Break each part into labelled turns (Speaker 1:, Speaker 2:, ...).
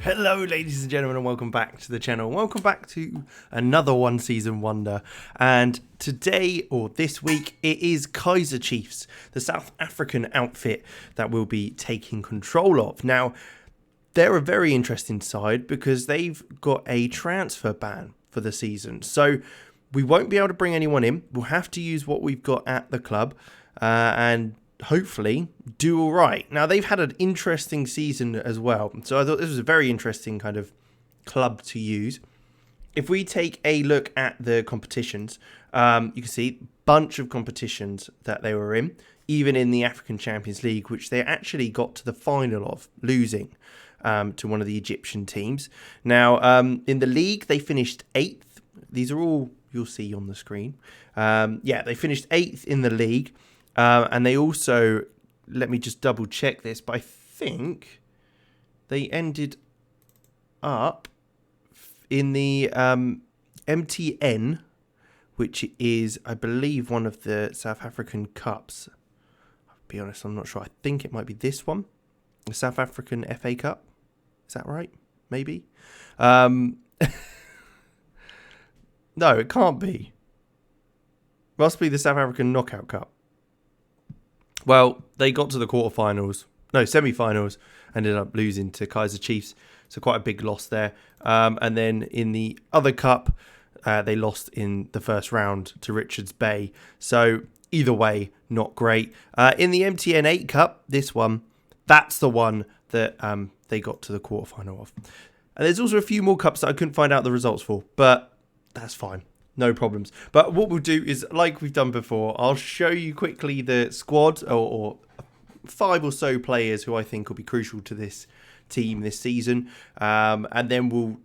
Speaker 1: Hello ladies and gentlemen, and welcome back to the channel. Welcome back to another one season wonder. And today, or this week, it is Kaizer Chiefs, the South African outfit that we'll be taking control of. Now, they're a very interesting side because they've got a transfer ban for the season. So we won't be able to bring anyone in. We'll have to use what we've got at the club and hopefully do all right. Now, they've had an interesting season as well. So I thought this was a very interesting kind of club to use. If we take a look at the competitions, you can see a bunch of competitions that they were in, even in the African Champions League, which they actually got to the final of, losing to one of the Egyptian teams. Now, in the league, they finished 8th. These are all you'll see on the screen. They finished 8th in the league. And they also, let me just double check this, but I think they ended up in the MTN, which is, I believe, one of the South African Cups. I'll be honest, I'm not sure. I think it might be this one, the South African FA Cup. Is that right? Maybe. No, it can't be. Must be the South African Knockout Cup. Well, they got to the semi-finals, ended up losing to Kaizer Chiefs. So quite a big loss there. And then in the other cup, they lost in the first round to Richards Bay. So either way, not great. In the MTN 8 Cup, this one, that's the one that they got to the quarterfinal of. And there's also a few more cups that I couldn't find out the results for, but that's fine. No problems. But what we'll do is, like we've done before, I'll show you quickly the squad or 5 or so players who I think will be crucial to this team this season. And then we'll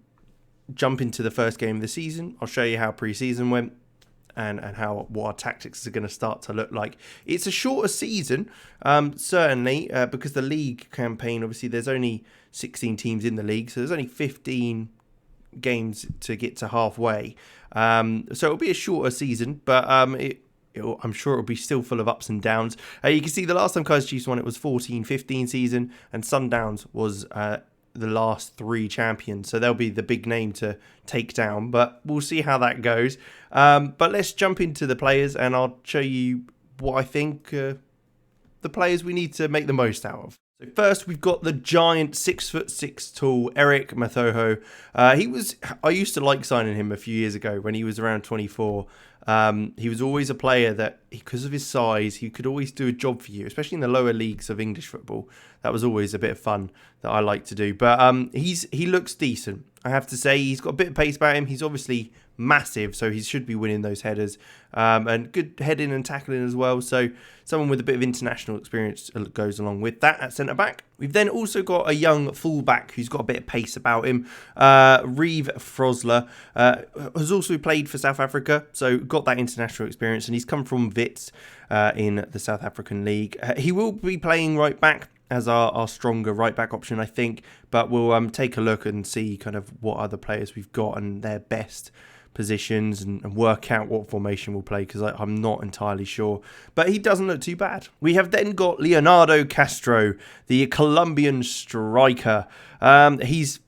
Speaker 1: jump into the first game of the season. I'll show you how pre-season went and what our tactics are going to start to look like. It's a shorter season, certainly, because the league campaign, obviously, there's only 16 teams in the league. So there's only 15 games to get to halfway. So it'll be a shorter season, but I'm sure it'll be still full of ups and downs. You can see the last time Kaizer Chiefs won, it was 14-15 season, and Sundowns was the last 3 champions. So they'll be the big name to take down, but we'll see how that goes. But let's jump into the players, and I'll show you what I think the players we need to make the most out of. So first, we've got the giant 6'6" tall Eric Mathojo. I used to like signing him a few years ago when he was around 24. He was always a player that, because of his size, he could always do a job for you, especially in the lower leagues of English football. That was always a bit of fun that I like to do. But he looks decent, I have to say. He's got a bit of pace about him. He's obviously massive, so he should be winning those headers. And good heading and tackling as well. So someone with a bit of international experience goes along with that at centre-back. We've then also got a young full-back who's got a bit of pace about him. Reeve Frosler has also played for South Africa, so got that international experience, and he's come from Wits in the South African League. He will be playing right back as our stronger right back option, I think, but we'll take a look and see kind of what other players we've got and their best positions and work out what formation we'll play, because I'm not entirely sure, but he doesn't look too bad. We have then got Leonardo Castro, the Colombian striker. He's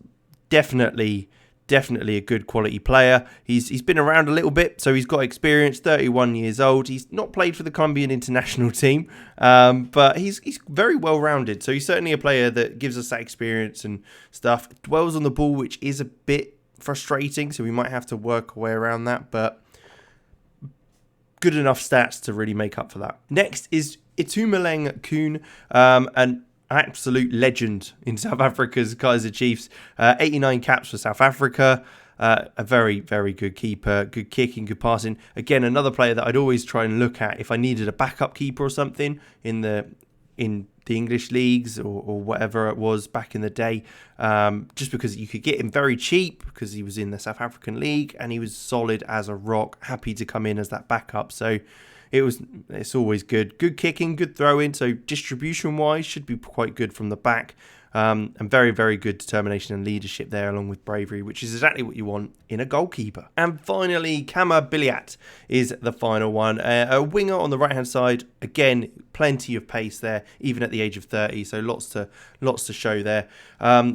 Speaker 1: definitely a good quality player. He's been around a little bit, so he's got experience. 31 years old. He's not played for the Colombian international team, but he's very well rounded. So he's certainly a player that gives us that experience and stuff. Dwells on the ball, which is a bit frustrating, so we might have to work our way around that, but good enough stats to really make up for that. Next is Itumeleng Kuhn, an absolute legend in South Africa's Kaizer Chiefs. 89 caps for South Africa. A very, very good keeper, good kicking, good passing. Again, another player that I'd always try and look at if I needed a backup keeper or something in the English leagues or whatever it was back in the day, just because you could get him very cheap because he was in the South African League and he was solid as a rock, happy to come in as that backup. So it's always good kicking, good throw in, so distribution wise should be quite good from the back. And very, very good determination and leadership there, along with bravery, which is exactly what you want in a goalkeeper. And finally, Billiat is the final one. A winger on the right-hand side. Again, plenty of pace there, even at the age of 30. So lots to show there.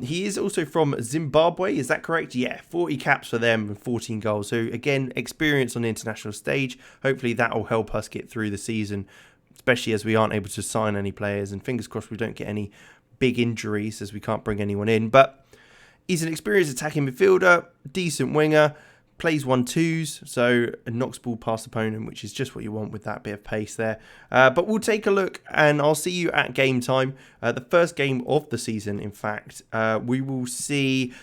Speaker 1: He is also from Zimbabwe. Is that correct? Yeah, 40 caps for them and 14 goals. So again, experience on the international stage. Hopefully that will help us get through the season, especially as we aren't able to sign any players. And fingers crossed we don't get any big injuries as we can't bring anyone in. But he's an experienced attacking midfielder, decent winger, plays 1-2s, so knocks ball past opponent, which is just what you want with that bit of pace there. But we'll take a look, and I'll see you at game time. The first game of the season, in fact. We will see...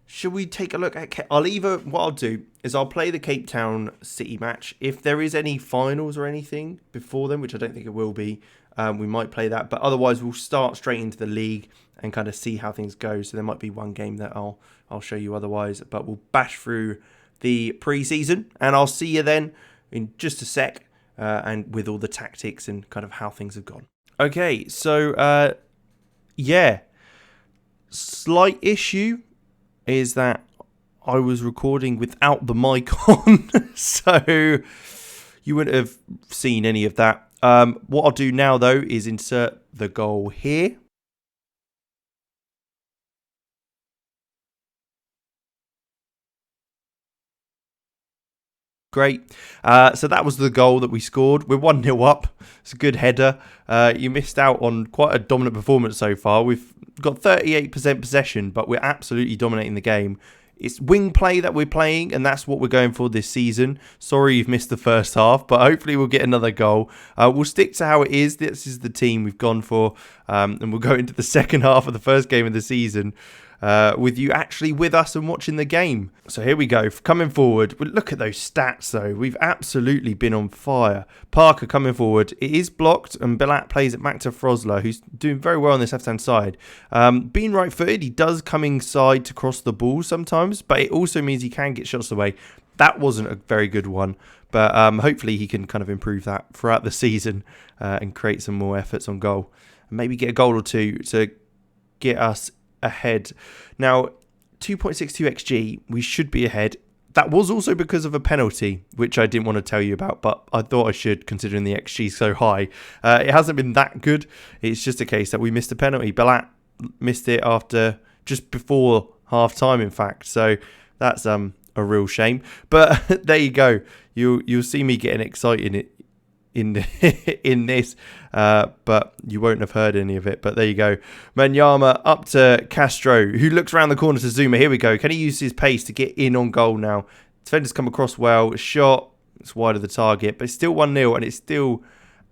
Speaker 1: Should we take a look at... What I'll do is I'll play the Cape Town City match. If there is any finals or anything before them, which I don't think it will be, we might play that. But otherwise, we'll start straight into the league and kind of see how things go. So there might be one game that I'll show you otherwise. But we'll bash through the pre-season, and I'll see you then in just a sec, and with all the tactics and kind of how things have gone. Okay, so yeah, slight issue is that I was recording without the mic on, so you wouldn't have seen any of that. What I'll do now, though, is insert the goal here. Great. So that was the goal that we scored. We're 1-0 up. It's a good header. You missed out on quite a dominant performance so far. We've got 38% possession, but we're absolutely dominating the game. It's wing play that we're playing, and that's what we're going for this season. Sorry you've missed the first half, but hopefully we'll get another goal. We'll stick to how it is. This is the team we've gone for, and we'll go into the second half of the first game of the season with you actually with us and watching the game. So here we go, coming forward. Look at those stats though. We've absolutely been on fire. Parker coming forward. It is blocked, and Billiat plays it back to Frosler, who's doing very well on this left-hand side. Being right-footed, he does come inside to cross the ball sometimes, but it also means he can get shots away. That wasn't a very good one, but hopefully he can kind of improve that throughout the season and create some more efforts on goal. And maybe get a goal or two to get us ahead. Now, 2.62 XG, we should be ahead. That was also because of a penalty, which I didn't want to tell you about, but I thought I should, considering the XG is so high. It hasn't been that good. It's just a case that we missed a penalty. Billiat missed it after just before half time, in fact. So that's a real shame. But there you go. You'll see me getting excited in this, but you won't have heard any of it. But there you go. Manyama up to Castro, who looks around the corner to Zuma. Here we go. Can he use his pace to get in on goal now? Defenders come across well. Shot. It's wide of the target, but it's still 1-0, and it's still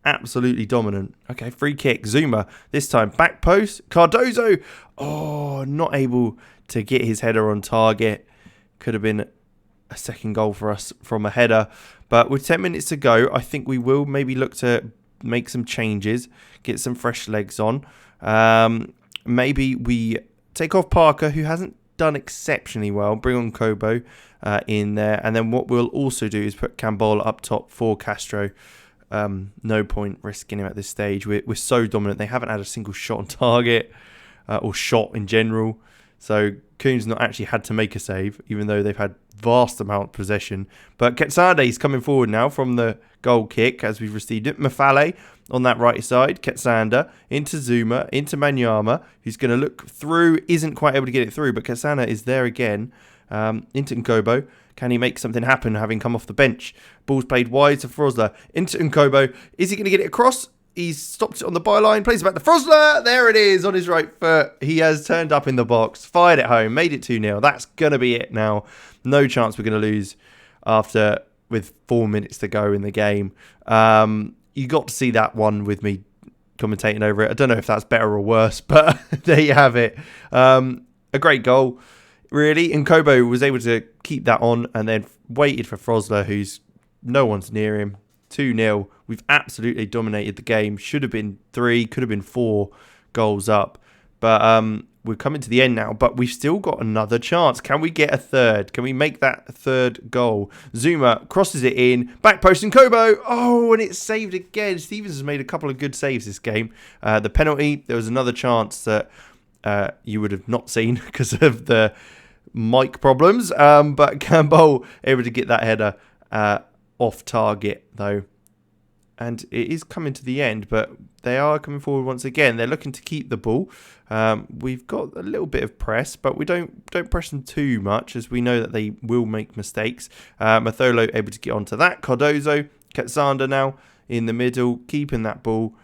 Speaker 1: absolutely dominant. Okay, free kick. Zuma this time. Back post. Cardozo. Oh, not able to get his header on target. Could have been a second goal for us from a header. But with 10 minutes to go, I think we will maybe look to make some changes, get some fresh legs on. Maybe we take off Parker, who hasn't done exceptionally well, bring on Kobo in there. And then what we'll also do is put Cambola up top for Castro. No point risking him at this stage. We're so dominant. They haven't had a single shot on target or shot in general. So Kuhn's not actually had to make a save, even though they've had vast amount of possession. But Ketsade's coming forward now from the goal kick as we've received it. Mafale on that right side. Ketsanda into Zuma, into Manyama, who's going to look through, isn't quite able to get it through, but Ketsanda is there again. Into Nkobo. Can he make something happen having come off the bench? Ball's played wide to Frosler. Into Nkobo. Is he going to get it across? He's stopped it on the byline, plays it back to Frosler. There it is on his right foot. He has turned up in the box, fired it home, made it 2-0. That's going to be it now. No chance we're going to lose with 4 minutes to go in the game. You got to see that one with me commentating over it. I don't know if that's better or worse, but there you have it. A great goal, really. And Kobo was able to keep that on and then waited for Frosler, who's no one's near him. 2-0. We've absolutely dominated the game. Should have been 3, could have been 4 goals up. But we're coming to the end now. But we've still got another chance. Can we get a third? Can we make that third goal? Zuma crosses it in. Back post and Kobo. Oh, and it's saved again. Stevens has made a couple of good saves this game. The penalty, there was another chance that you would have not seen because of the mic problems. But Campbell able to get that header off target though. And it is coming to the end, but they are coming forward once again. They're looking to keep the ball. We've got a little bit of press, but we don't press them too much, as we know that they will make mistakes. Mathojo able to get onto that. Cardozo, Katsander now in the middle, keeping that ball,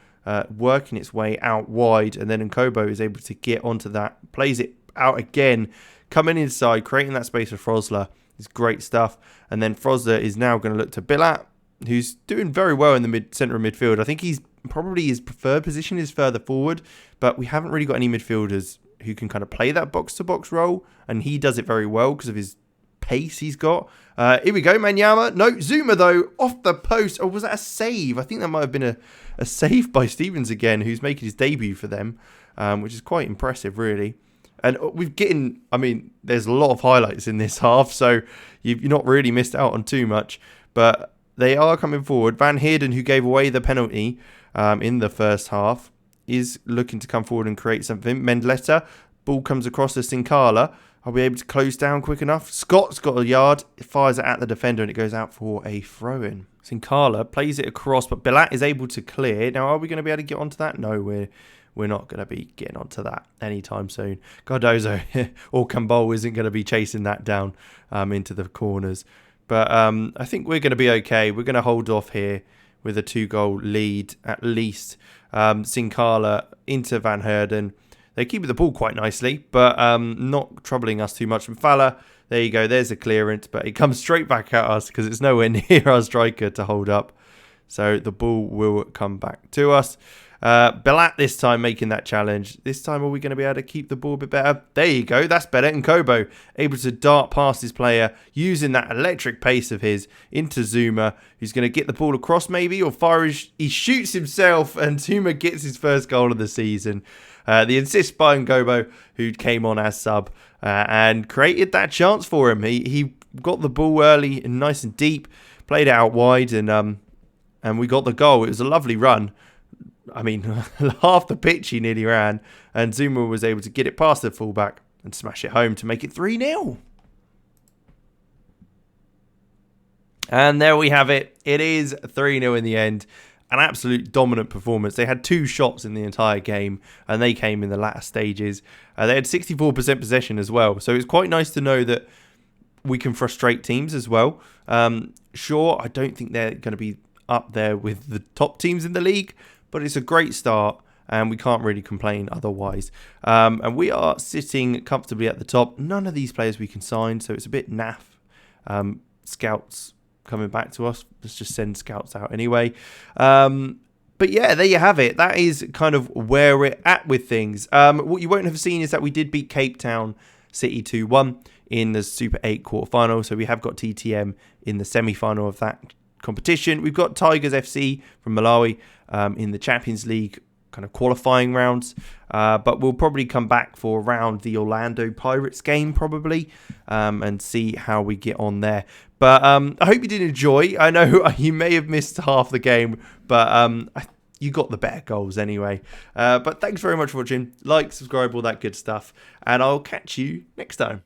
Speaker 1: working its way out wide, and then Nkobo is able to get onto that, plays it out again, coming inside, creating that space for Frosler. It's great stuff. And then Frosler is now going to look to Billiat, who's doing very well in the centre of midfield. I think he's probably his preferred position is further forward, but we haven't really got any midfielders who can kind of play that box-to-box role, and he does it very well because of his pace he's got. Here we go, Manyama. No, Zuma, though, off the post. Or was that a save? I think that might have been a save by Stevens again, who's making his debut for them, which is quite impressive, really. And there's a lot of highlights in this half, so you've not really missed out on too much, but they are coming forward. Van Heerden, who gave away the penalty in the first half, is looking to come forward and create something. Mendleta, ball comes across to Sinkala. Are we able to close down quick enough? Scott's got a yard, fires it at the defender, and it goes out for a throw-in. Sinkala plays it across, but Billiat is able to clear. Now, are we going to be able to get onto that? No, we're not going to be getting onto that anytime soon. Cardozo or Campbell isn't going to be chasing that down into the corners. But I think we're going to be okay. We're going to hold off here with a 2-goal lead at least. Sinkala into Van Heerden. They keep the ball quite nicely, but not troubling us too much. And Fala, there you go. There's a clearance, but it comes straight back at us because it's nowhere near our striker to hold up. So the ball will come back to us. Billiat this time making that challenge. This time, are we going to be able to keep the ball a bit better? There you go. That's better. And Kobo able to dart past his player using that electric pace of his into Zuma, who's going to get the ball across maybe or fire. He shoots himself and Zuma gets his first goal of the season. The assist by Ngobo, who came on as sub and created that chance for him. He got the ball early and nice and deep, played it out wide, and we got the goal. It was a lovely run. I mean, half the pitch he nearly ran, and Zuma was able to get it past the fullback and smash it home to make it 3-0. And there we have it. It is 3-0 in the end. An absolute dominant performance. They had 2 shots in the entire game, and they came in the latter stages. They had 64% possession as well, so it's quite nice to know that we can frustrate teams as well. Sure, I don't think they're going to be up there with the top teams in the league, but it's a great start, and we can't really complain otherwise. And we are sitting comfortably at the top. None of these players we can sign, so it's a bit naff. Scouts coming back to us. Let's just send scouts out anyway. But yeah, there you have it. That is kind of where we're at with things. What you won't have seen is that we did beat Cape Town City 2-1 in the Super 8 quarterfinal. So we have got TTM in the semi-final of that competition. We've got Tigers FC from Malawi in the Champions League kind of qualifying rounds, but we'll probably come back for around the Orlando Pirates game probably and see how we get on there. But I hope you did enjoy. I know you may have missed half the game, but you got the better goals anyway. But thanks very much for watching. Like, subscribe, all that good stuff, and I'll catch you next time.